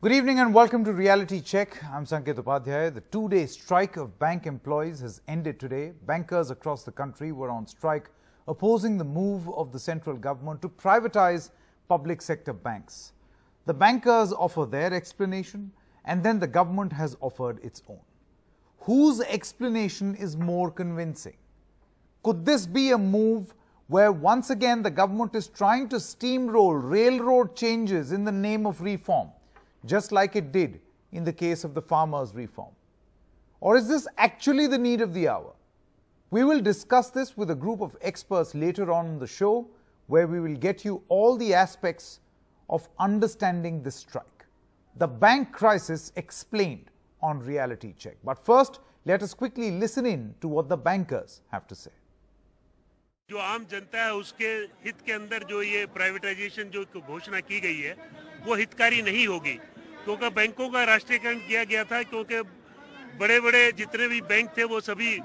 Good evening and welcome to Reality Check. I'm Sanket Upadhyay. The two-day strike of bank employees has ended today. Bankers across the country were on strike opposing the move of the central government to privatize public sector banks. The bankers offer their explanation and then the government has offered its own. Whose explanation is more convincing? Could this be a move where once again the government is trying to steamroll railroad changes in the name of reform, just like it did in the case of the farmers' reform? Or is this actually the need of the hour? We will discuss this with a group of experts later on in the show, where we will get you all the aspects of understanding this strike. The bank crisis explained on Reality Check. But first, let us quickly listen in to what the bankers have to say. जो आम जनता है उसके हित के अंदर जो ये privatisation जो घोषणा की गई है वो हितकारी नहीं होगी, क्योंकि बैंकों का राष्ट्रीयकरण किया गया था, क्योंकि बड़े बड़े जितने भी बैंक थे वो सभी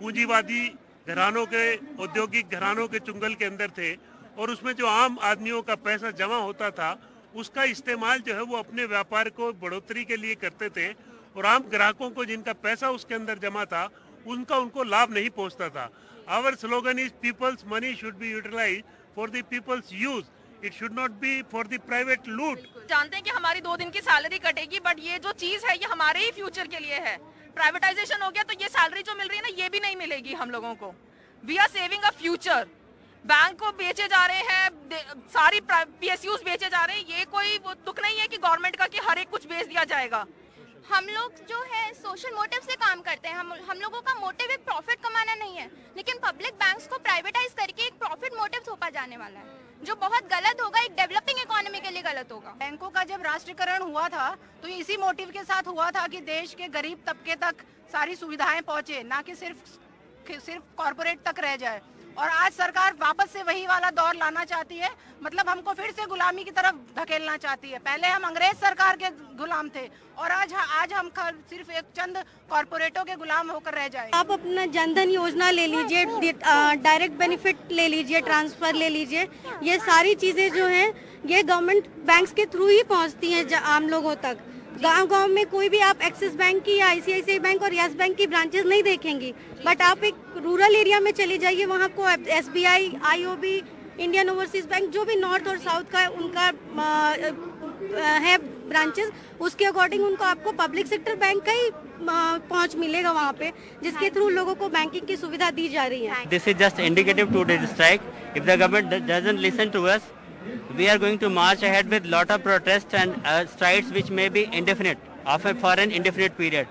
पूंजीवादी घरानों के, औद्योगिक घरानों के चुंगल के अंदर थे और उसमें जो आम आदमियों का पैसा जमा होता था उसका इस्तेमाल जो है वो अपने व्यापार को बढ़ोतरी के लिए करते थे और आम ग्राहकों को जिनका पैसा उसके अंदर जमा था उनको लाभ नहीं पहुंचता था. Our slogan is people's money should be utilized for the people's use. It should not be for the private loot. जानते हैं कि हमारी 2 दिन की सैलरी कटेगी, बट ये जो चीज है ये हमारे ही फ्यूचर के लिए है. प्राइवेटाइजेशन हो गया तो ये सैलरी जो मिल रही है ना ये भी नहीं मिलेगी हम लोगों को. We are saving a future. Bank को बेचे जा रहे हैं, सारी पीएसयूज बेचे जा रहे हैं. ये कोई वो तुक नहीं है कि गवर्नमेंट का कि हर एक कुछ बेच दिया जाएगा. हम लोग जो है सोशल मोटिव से काम करते हैं. हम लोगों का मोटिव एक प्रॉफिट कमाना नहीं है, लेकिन पब्लिक बैंक्स को प्राइवेटाइज करके एक प्रॉफिट मोटिव थोपा जाने वाला है, जो बहुत गलत होगा. एक डेवलपिंग इकोनॉमी के लिए गलत होगा. बैंकों का जब राष्ट्रीयकरण हुआ था तो इसी मोटिव के साथ हुआ था कि देश के गरीब तबके तक सारी सुविधाएं पहुंचे, ना कि सिर्फ कॉर्पोरेट तक रह जाए. और आज सरकार वापस से वही वाला दौर लाना चाहती है, मतलब हमको फिर से गुलामी की तरफ धकेलना चाहती है. पहले हम अंग्रेज सरकार के गुलाम थे और आज हम सिर्फ एक चंद कॉर्पोरेटों के गुलाम होकर रह जाए. आप अपना जनधन योजना ले लीजिए, डायरेक्ट बेनिफिट ले लीजिए, ट्रांसफर ले लीजिए. ये सारी चीजें जो हैं ये गवर्नमेंट बैंक्स के थ्रू ही पहुंचती हैं आम लोगों तक. गांव में कोई भी आप एक्सिस बैंक की या आईसीआईसीआई बैंक और यस बैंक की ब्रांचेस नहीं देखेंगी, बट आप एक रूरल एरिया में चले जाइए, वहाँ को SBI, IOB, Indian overseas bank, जो भी नॉर्थ और साउथ का उनका है ब्रांचेस, उसके अकॉर्डिंग उनको आपको पब्लिक सेक्टर बैंक का ही पहुंच मिलेगा वहाँ पे, जिसके थ्रू लोगों को बैंकिंग की सुविधा दी जा रही है. This is just indicative to the strike. If the government doesn't listen to us, we are going to march ahead with lot of protests and strikes which may be indefinite, for an indefinite period.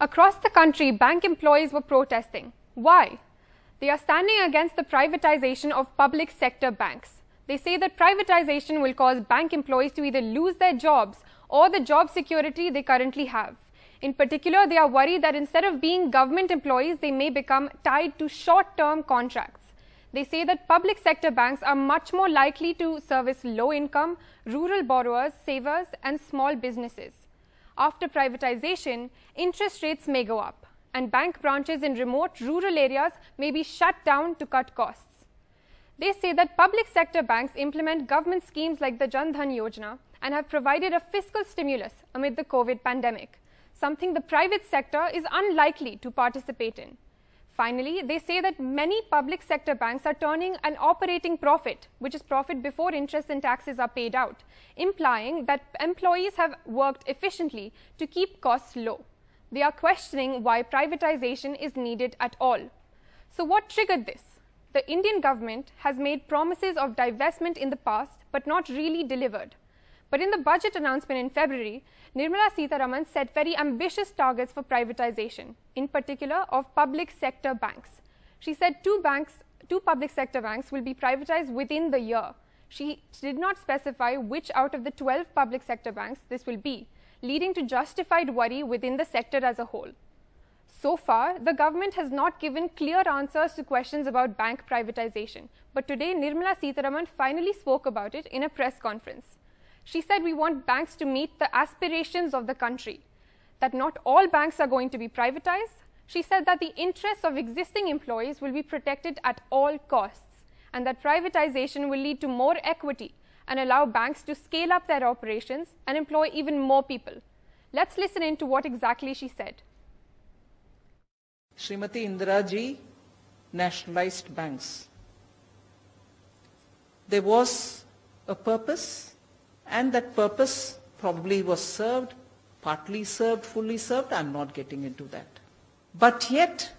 Across the country, bank employees were protesting. Why? They are standing against the privatization of public sector banks. They say that privatization will cause bank employees to either lose their jobs or the job security they currently have. In particular, they are worried that instead of being government employees, they may become tied to short-term contracts. They say that public sector banks are much more likely to service low-income, rural borrowers, savers, and small businesses. After privatization, interest rates may go up, and bank branches in remote rural areas may be shut down to cut costs. They say that public sector banks implement government schemes like the Jan Dhan Yojana and have provided a fiscal stimulus amid the COVID pandemic, something the private sector is unlikely to participate in. Finally, they say that many public sector banks are turning an operating profit, which is profit before interest and taxes are paid out, implying that employees have worked efficiently to keep costs low. They are questioning why privatization is needed at all. So what triggered this? The Indian government has made promises of divestment in the past, but not really delivered. But in the budget announcement in February, Nirmala Sitharaman set very ambitious targets for privatization, in particular of public sector banks. She said 2 public sector banks will be privatized within the year. She did not specify which out of the 12 public sector banks this will be, leading to justified worry within the sector as a whole. So far, the government has not given clear answers to questions about bank privatization. But today, Nirmala Sitharaman finally spoke about it in a press conference. She said we want banks to meet the aspirations of the country, that not all banks are going to be privatized. She said that the interests of existing employees will be protected at all costs, and that privatization will lead to more equity and allow banks to scale up their operations and employ even more people. Let's listen in to what exactly she said. Srimati Indira Ji nationalized banks. There was a purpose, and that purpose probably was served, partly served, fully served. I'm not getting into that. But yet,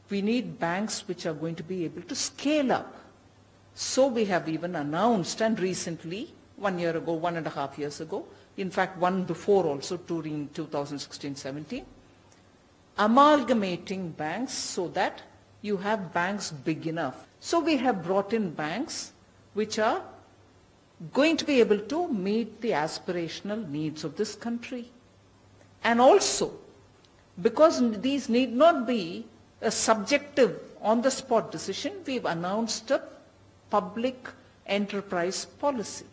we need banks which are going to be able to scale up. So we have even announced, and recently, 1 year ago, 1.5 years ago, in fact one before also during 2016-17, amalgamating banks so that you have banks big enough. So we have brought in banks which are going to be able to meet the aspirational needs of this country. And also, because these need not be a subjective on-the-spot decision, we've announced a public enterprise policy,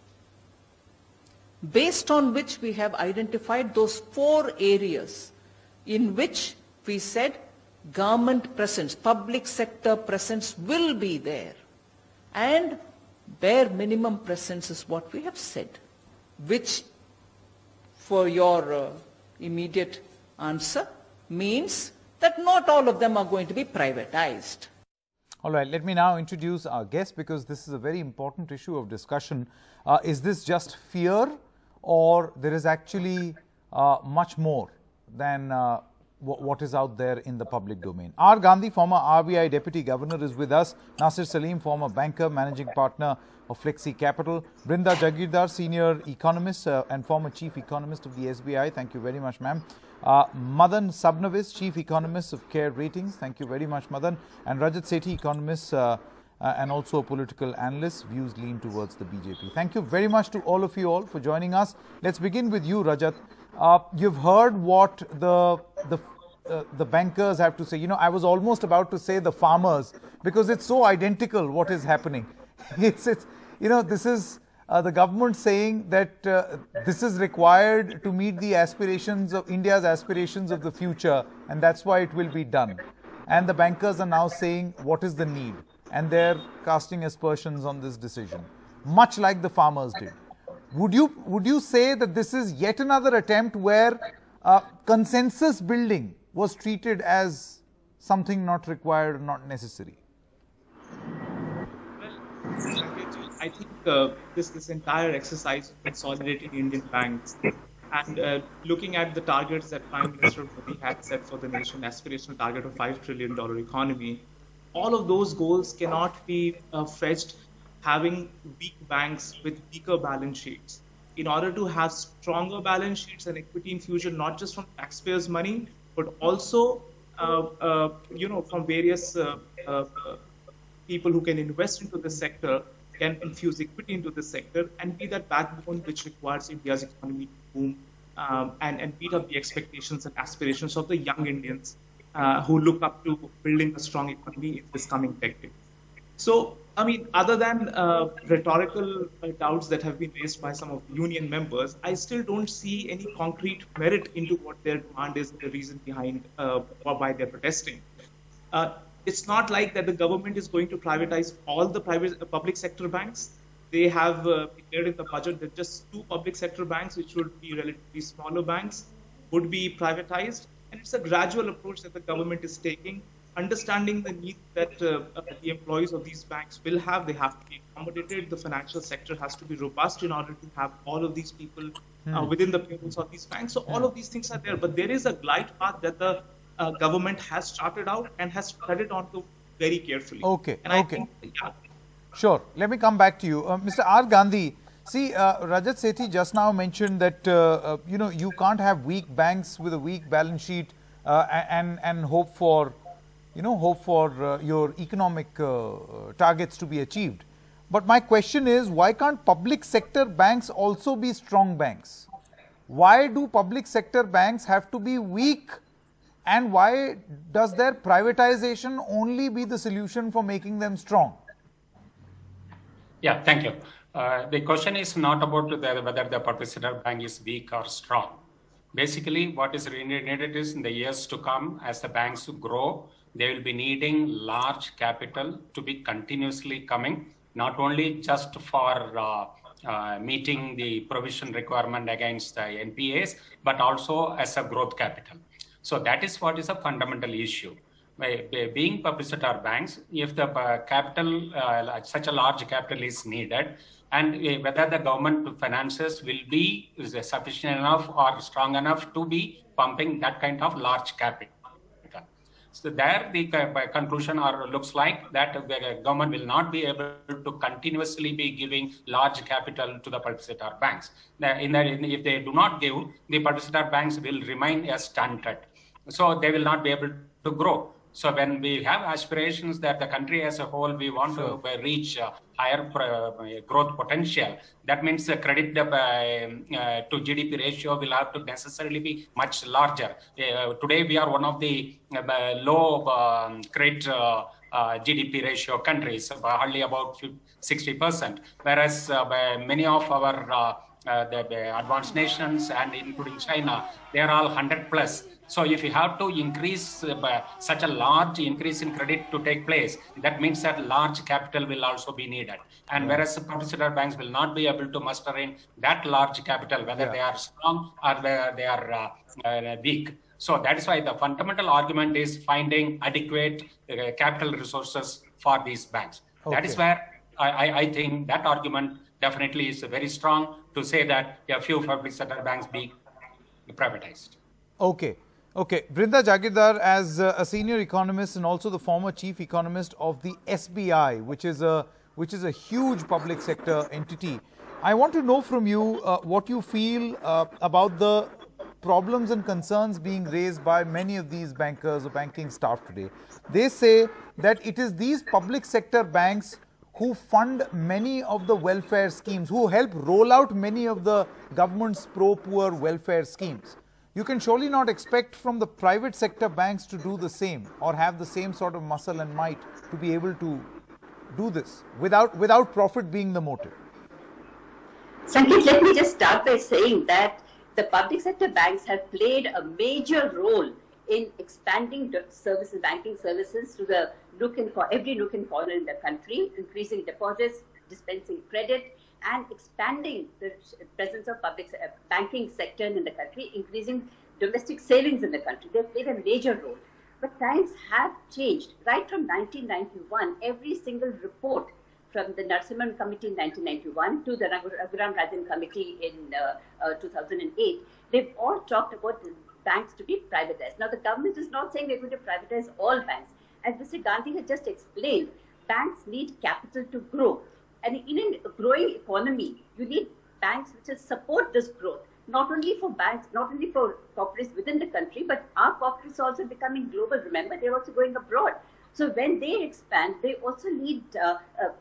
based on which we have identified those 4 areas in which we said government presence, public sector presence will be there, and bare minimum presence is what we have said, which, for your immediate answer, means that not all of them are going to be privatized. All right, let me now introduce our guest, because this is a very important issue of discussion. Is this just fear, or there is actually much more than what is out there in the public domain? R. Gandhi, former RBI Deputy Governor, is with us. Nasir Salim, former banker, managing partner of Flexi Capital. Brinda Jagirdar, senior economist and former chief economist of the SBI. Thank you very much, ma'am. Madan Sabnavis, chief economist of CARE Ratings. Thank you very much, Madan. And Rajat Sethi, economist and also a political analyst. Views lean towards the BJP. Thank you very much to all of you all for joining us. Let's begin with you, Rajat. You've heard what the bankers have to say. You know, I was almost about to say the farmers, because it's so identical what is happening. It's you know, this is the government saying that this is required to meet the aspirations of India's aspirations of the future, and that's why it will be done. And the bankers are now saying what is the need, and they're casting aspersions on this decision, much like the farmers did. Would you say that this is yet another attempt where consensus building was treated as something not required, not necessary? Well, I think this entire exercise of consolidating Indian banks and looking at the targets that Prime Minister Modi had set for the nation, aspirational target of $5 trillion economy, all of those goals cannot be fetched having weak banks with weaker balance sheets. In order to have stronger balance sheets and equity infusion, not just from taxpayers' money, but also from various people who can invest into the sector, can infuse equity into the sector and be that backbone which requires India's economy to boom and beat up the expectations and aspirations of the young Indians who look up to building a strong economy in this coming decade. So, I mean, other than rhetorical doubts that have been raised by some of the union members, I still don't see any concrete merit into what their demand is, the reason behind why they're protesting. It's not like that the government is going to privatize all the public sector banks. They have declared in the budget that just 2 public sector banks, which would be relatively smaller banks, would be privatized. And it's a gradual approach that the government is taking, understanding the need that the employees of these banks will have. They have to be accommodated. The financial sector has to be robust in order to have all of these people within the payrolls of these banks. So all of these things are there. But there is a glide path that the government has charted out and has treaded onto very carefully. Okay. And I think, yeah. Sure. Let me come back to you. Mr. R. Gandhi, see, Rajat Sethi just now mentioned that, you can't have weak banks with a weak balance sheet and hope for your economic targets to be achieved. But my question is, why can't public sector banks also be strong banks? Why do public sector banks have to be weak? And why does their privatization only be the solution for making them strong? Yeah, thank you. The question is not about whether the public sector bank is weak or strong. Basically, what is needed is in the years to come, as the banks grow, they will be needing large capital to be continuously coming, not only just for meeting the provision requirement against the NPAs, but also as a growth capital. So that is what is a fundamental issue. Being public sector banks, if the capital, such a large capital is needed, and whether the government finances will be sufficient enough or strong enough to be pumping that kind of large capital. So there the conclusion looks like that the government will not be able to continuously be giving large capital to the public sector banks. If they do not give, the public sector banks will remain as stunted. So they will not be able to grow. So when we have aspirations that the country as a whole, we want to reach higher growth potential, that means the credit to GDP ratio will have to necessarily be much larger. Today we are one of the low credit GDP ratio countries, hardly about 60%, whereas many of our the advanced nations and including China, they are all 100 plus. So if you have to increase such a large increase in credit to take place, that means that large capital will also be needed. And whereas public sector banks will not be able to muster in that large capital, whether they are strong or whether they are weak. So that is why the fundamental argument is finding adequate capital resources for these banks. That is where I think that argument definitely is very strong to say that a few public sector banks be privatized. Okay. Brinda Jagirdar, as a senior economist and also the former chief economist of the SBI, which is a huge public sector entity, I want to know from you what you feel about the problems and concerns being raised by many of these bankers or banking staff today. They say that it is these public sector banks who fund many of the welfare schemes, who help roll out many of the government's pro-poor welfare schemes. You can surely not expect from the private sector banks to do the same or have the same sort of muscle and might to be able to do this without profit being the motive. Sanket, let me just start by saying that the public sector banks have played a major role in expanding services, banking services to the every nook and corner in the country, increasing deposits, dispensing credit, and expanding the presence of public banking sector in the country, increasing domestic savings in the country. They've played a major role. But times have changed. Right from 1991, every single report from the Narasimhan Committee in 1991 to the Raghuram Rajan Committee in 2008, they've all talked about the banks to be privatized. Now, the government is not saying they're going to privatize all banks. As Mr. Gandhi had just explained, banks need capital to grow. And in a growing economy, you need banks which will support this growth, not only for banks, not only for corporates within the country, but our corporates are also becoming global. Remember, they're also going abroad. So when they expand, they also need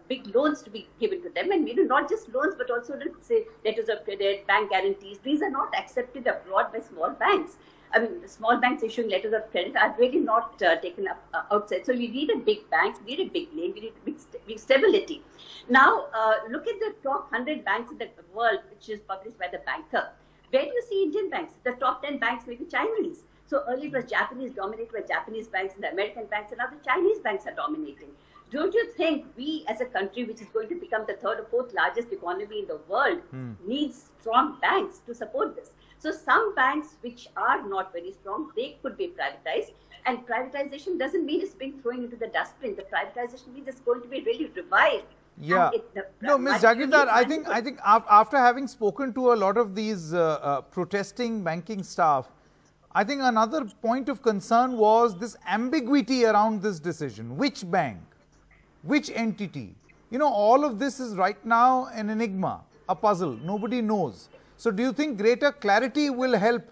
big loans to be given to them. And not just loans, but also, let's say, letters of credit, bank guarantees. These are not accepted abroad by small banks. I mean, the small banks issuing letters of credit are really not taken up outside. So you need a big bank, you need a big name, you need big stability. Now, look at the top 100 banks in the world, which is published by the Banker. Where do you see Indian banks? The top 10 banks may be Chinese. So earlier it was Japanese, dominated by Japanese banks, and the American banks, and now the Chinese banks are dominating. Don't you think we as a country, which is going to become the third or fourth largest economy in the world, needs strong banks to support this? So some banks which are not very strong, they could be privatized. And privatization doesn't mean it's being thrown into the dustbin. The privatization means it's going to be really revived. Yeah. No, Ms. Jagirdar, I think after having spoken to a lot of these protesting banking staff, I think another point of concern was this ambiguity around this decision. Which bank? Which entity? All of this is right now an enigma, a puzzle. Nobody knows. So do you think greater clarity will help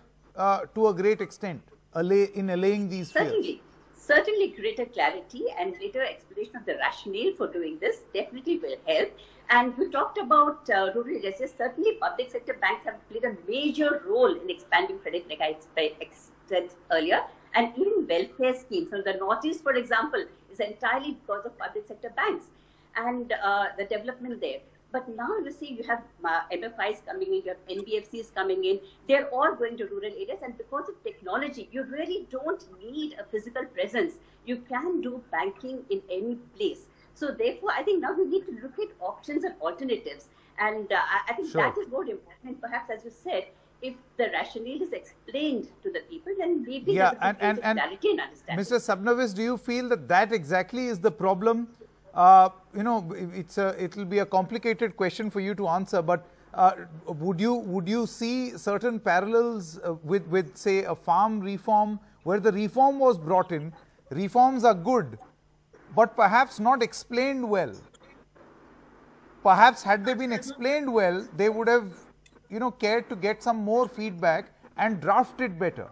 to a great extent in allaying these fears? Certainly greater clarity and greater explanation of the rationale for doing this definitely will help. And we talked about rural areas. Certainly public sector banks have played a major role in expanding credit, like I said earlier, and even welfare schemes. So the Northeast, for example, is entirely because of public sector banks and the development there. But now you see you have MFIs coming in, you have NBFCs coming in, they're all going to rural areas, and because of technology, you really don't need a physical presence. You can do banking in any place. So therefore, I think now we need to look at options and alternatives. And I think that is more important. And perhaps, as you said, if the rationale is explained to the people, then maybe yeah, there's a clarity and understanding. Mr. Sabnavis, do you feel that that exactly is the problem? You know, it'll be a complicated question for you to answer, but would you see certain parallels with say a farm reform, where the reform was brought in? Reforms are good, but perhaps not explained well. Perhaps had they been explained well, they would have, you know, cared to get some more feedback and draft it better.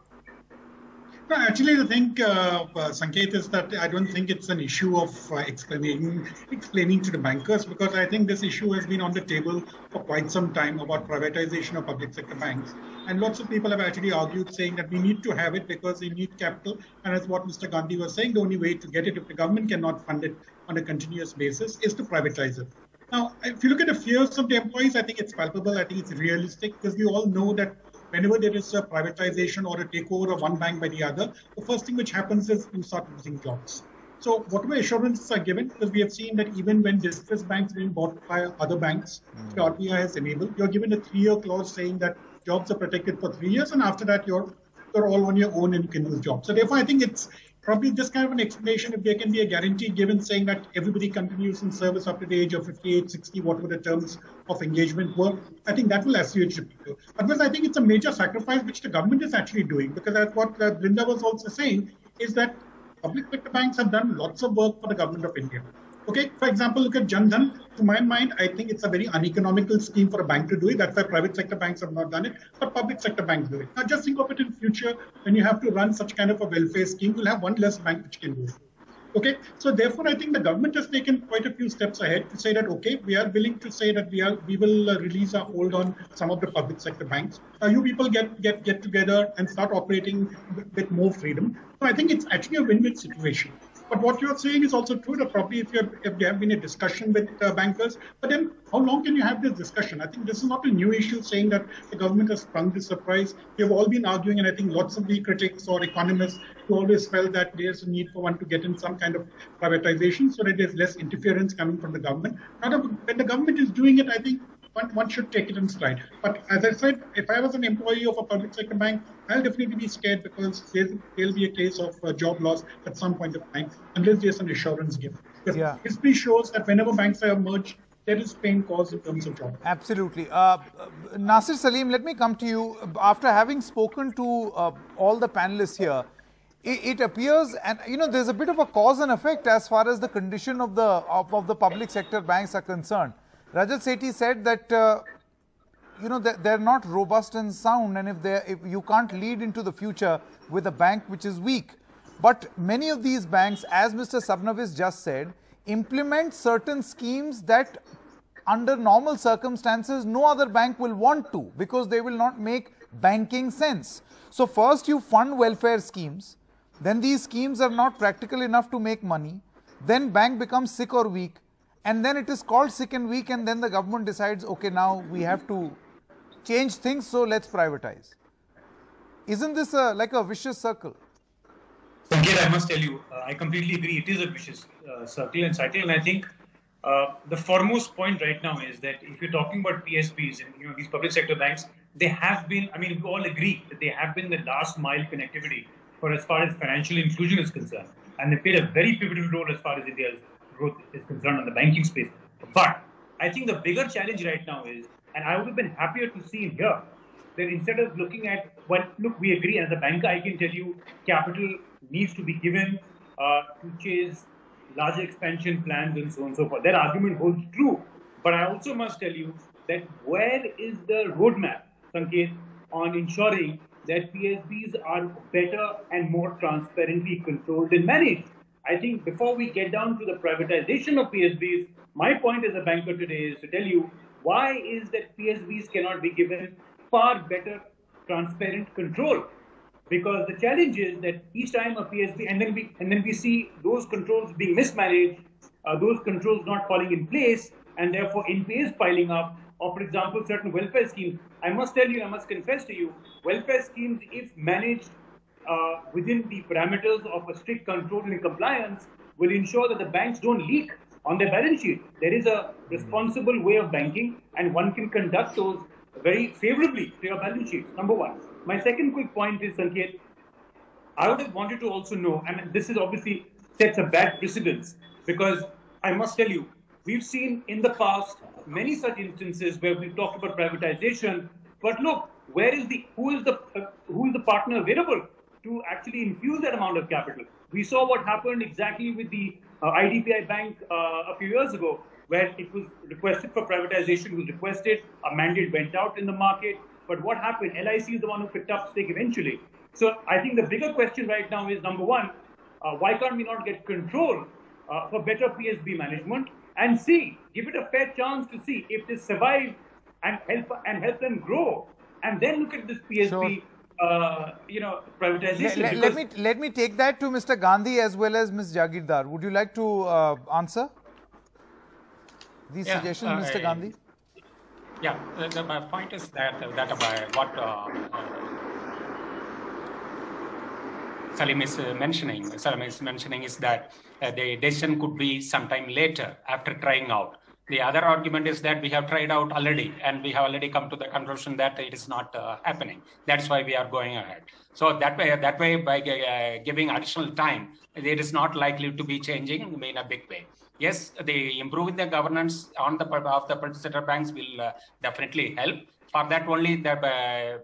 No, actually, the thing, Sanket, is that I don't think it's an issue of explaining to the bankers, because I think this issue has been on the table for quite some time about privatization of public sector banks. And lots of people have actually argued, saying that we need to have it because we need capital. And as what Mr. Gandhi was saying, the only way to get it, if the government cannot fund it on a continuous basis, is to privatize it. Now, if you look at the fears of the employees, I think it's palpable. I think it's realistic, because we all know that whenever there is a privatization or a takeover of one bank by the other, the first thing which happens is you start losing jobs. So whatever assurances are given, because we have seen that even when distressed banks are being bought by other banks, the RBI has enabled, you're given a 3-year clause saying that jobs are protected for 3 years, and after that you're all on your own and you can lose jobs. So therefore, I think it's probably just kind of an explanation. If there can be a guarantee given saying that everybody continues in service up to the age of 58, 60, whatever the terms of engagement were, I think that will assuage the people. Otherwise, I think it's a major sacrifice which the government is actually doing, because that's what Brinda was also saying, is that public sector banks have done lots of work for the government of India. Okay, for example, look at Jan Dhan. To my mind, I think it's a very uneconomical scheme for a bank to do it. That's why private sector banks have not done it, but public sector banks do it. Now, just think of it in future, when you have to run such kind of a welfare scheme, you'll have one less bank which can do it. Okay, so therefore, I think the government has taken quite a few steps ahead to say that, okay, we are willing to say that we will release our hold on some of the public sector banks. You people get together and start operating with more freedom. So I think it's actually a win-win situation. But what you're saying is also true, that probably if there have been a discussion with bankers, but then how long can you have this discussion? I think this is not a new issue saying that the government has sprung this surprise. We have all been arguing, and I think lots of the critics or economists who always felt that there's a need for one to get in some kind of privatization so that there's less interference coming from the government. Now, when the government is doing it, I think one should take it in stride. But as I said, if I was an employee of a public sector bank, I'll definitely be scared, because there'll be a case of job loss at some point of time, unless there's an assurance given. Because history shows that whenever banks are merged, there is pain caused in terms of jobs. Absolutely. Nasir Salim, let me come to you. After having spoken to all the panelists here, it appears, and you know, there's a bit of a cause and effect as far as the condition of the public sector banks are concerned. Rajat Sethi said that you know, they're not robust and sound, and if you can't lead into the future with a bank which is weak. But many of these banks, as Mr. Sabnavis just said, implement certain schemes that under normal circumstances no other bank will want to, because they will not make banking sense. So first you fund welfare schemes, then these schemes are not practical enough to make money, then bank becomes sick or weak, and then it is called sick and weak, and then the government decides, okay, now we have to change things, so let's privatize. Isn't this like a vicious circle? Sanket, I must tell you, I completely agree. It is a vicious circle and cycle, and I think the foremost point right now is that if you're talking about PSBs and these public sector banks, they have been. I mean, we all agree that they have been the last mile connectivity for as far as financial inclusion is concerned, and they played a very pivotal role as far as India's growth is concerned on the banking space. But I think the bigger challenge right now is, and I would have been happier to see here, that instead of looking at, well, look, we agree, as a banker, I can tell you capital needs to be given to chase larger expansion plans and so on and so forth. That argument holds true. But I also must tell you that where is the roadmap, Sanket, on ensuring that PSBs are better and more transparently controlled and managed? I think before we get down to the privatization of PSBs, my point as a banker today is to tell you, why is that PSBs cannot be given far better transparent control? Because the challenge is that each time a PSB, and then we see those controls being mismanaged, those controls not falling in place, and therefore NPAs piling up, or for example, certain welfare schemes. I must tell you, I must confess to you, welfare schemes, if managed within the parameters of a strict control and compliance, will ensure that the banks don't leak on their balance sheet. There is a responsible way of banking, and one can conduct those very favorably to your balance sheet. Number one. My second quick point is, Sanket, I would have wanted to also know, and this is obviously sets a bad precedence, because I must tell you, we've seen in the past many such instances where we've talked about privatization, but look, who is the partner available to actually infuse that amount of capital? We saw what happened exactly with the IDPI Bank a few years ago, where it was requested for privatization, a mandate went out in the market, but what happened? LIC is the one who picked up stake eventually. So I think the bigger question right now is, number one, why can't we not get control for better PSB management, and give it a fair chance to see if they survive and help them grow, and then look at this PSB, privatization. Let me take that to Mr. Gandhi as well as Ms. Jagirdar. Would you like to answer these suggestions, Mr. Gandhi? Yeah, my point is that what Salim is mentioning is that the decision could be sometime later after trying out. The other argument is that we have tried out already, and we have already come to the conclusion that it is not happening. That's why we are going ahead. So that way, by giving additional time, it is not likely to be changing in a big way. Yes, the improving the governance on the part of the public sector banks will definitely help. For that, only the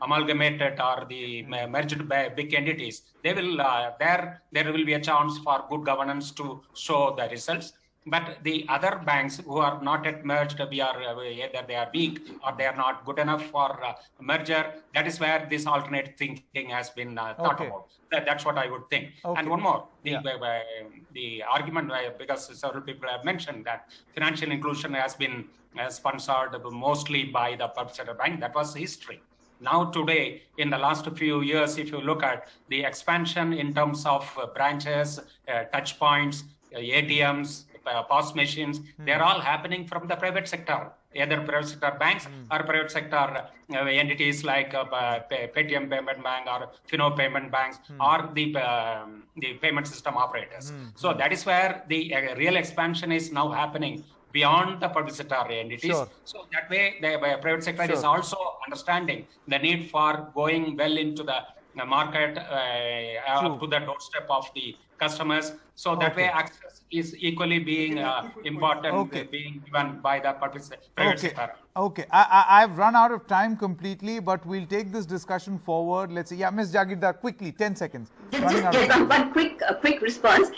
amalgamated or the merged big entities, they will there will be a chance for good governance to show the results. But the other banks who are not yet merged, either they are weak or they are not good enough for merger. That is where this alternate thinking has been thought about. That's what I would think. And one more, the argument, because several people have mentioned that financial inclusion has been sponsored mostly by the public sector bank. That was history. Now today, in the last few years, if you look at the expansion in terms of branches, touch points, ATMs, POS machines, they're all happening from the private sector, either private sector banks or private sector entities like Paytm Payment Bank or Fino Payment Banks or the payment system operators. So that is where the real expansion is now happening beyond the public sector entities. So that way, the private sector is also understanding the need for going well into the market to the doorstep of the customers. So that way, access is equally being important, being given by the private sector. Okay, I've run out of time completely, but we'll take this discussion forward. Let's see. Yeah, Ms. Jagirdar, quickly, 10 seconds. Just one quick response.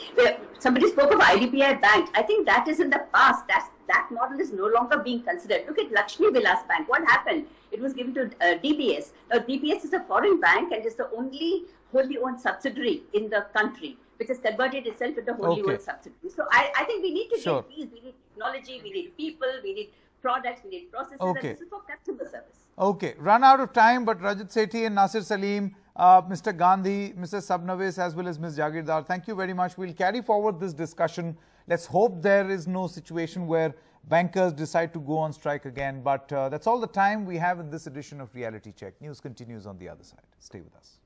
Somebody spoke of IDPI Bank. I think that is in the past. That model is no longer being considered. Look at Lakshmi Vilas Bank. What happened? It was given to DBS. Now, DBS is a foreign bank and is the only wholly owned subsidiary in the country, which has converted itself into wholly owned subsidiary. So I think we need to get these. We need technology, we need people, we need products, we need processes, and this is for customer service. Okay, run out of time, but Rajat Sethi and Nasir Salim, Mr. Gandhi, Mr. Sabnavis, as well as Ms. Jagirdar, thank you very much. We'll carry forward this discussion. Let's hope there is no situation where bankers decide to go on strike again. But that's all the time we have in this edition of Reality Check. News continues on the other side. Stay with us.